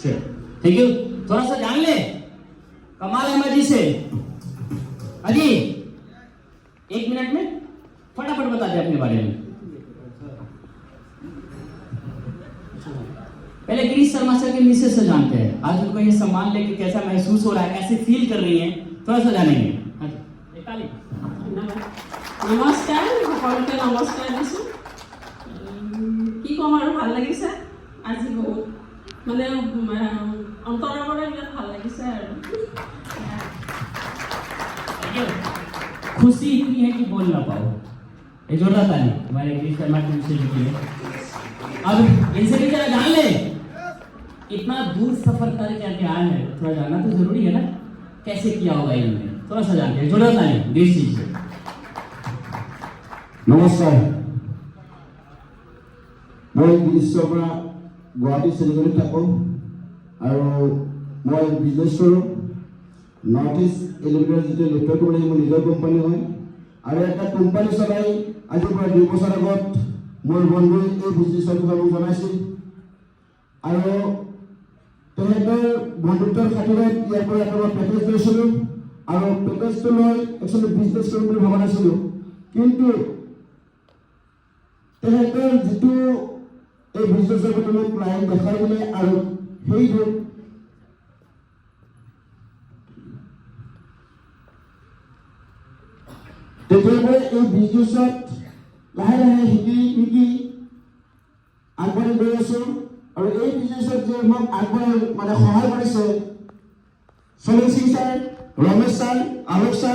Thank you. थोड़ा सा जान ले कमाल अहमद जी से। अजी 1 मिनट में फटाफट बता दे अपने बारे में। पहले गिरीश शर्मा सर के मिसेस से जानते हैं, आज उनको ये सम्मान लेके कैसा महसूस हो रहा है, कैसे फील कर रही हैं, थोड़ा सा जानेंगे। নমস্কাৰ, সকলোকে নমস্কাৰ দিছোঁ। কি ক'ম আৰু, ভাল লাগিছে আজি বহুত, মানে অন্তৰৰ পৰা বিৰাট ভাল লাগিছে আৰু। खुशी इतनी है कि बोल ना पाओ। ये जोरदार ताली हमारे गिरीश शर्मा की मिसेस के लिए। अब इनसे भी जरा जान ले, इतना दूर सफर करके आए हैं, थोड़ा जानना तो जरूरी है ना, कैसे किया होगा इन्होंने, थोड़ा सा जानते हैं। जोरदार ताली गिरीश जी से। নমস্কাৰ, মই गिरीशৰ পৰা গুৱাহাটী চিলিগুৰিত থাকোঁ আৰু মই বিজনেছ কৰোঁ। নৰ্থ ইষ্ট এলিভেটৰ যিটো লেপটপ কোম্পানী, মোৰ নিজৰ কোম্পানী হয় আৰু এটা কোম্পানী চলাই আজিৰ পৰা 2 বছৰ আগত মোৰ বন্ধুৱে এই বিজনেছৰ কথা মোক জনাইছিল আৰু তেহেঁতৰ বন্ধুত্বৰ খাতিৰত ইয়াৰ পৰা এটা পেকেজ লৈছিলোঁ আৰু পেকেজটো লৈ একচুৱেলি বিজনেছ কৰিম বুলি ভবা নাছিলোঁ, কিন্তু তেহেঁতৰ যিটো এই বিজনেছৰ প্ৰতি মোক ক্লায়েণ্ট দেখাই দিলে আৰু সেইটো তেতিয়াৰ পৰা এই বিজনেছত লাহে লাহে শিকি আগবাঢ়ি গৈ আছোঁ আৰু এই বিজনেছত যে মোক আগবঢ়াই মানে সহায় কৰিছে সলিল সিং ছাৰ, ৰমেশ ছাৰ, আলোক ছাৰ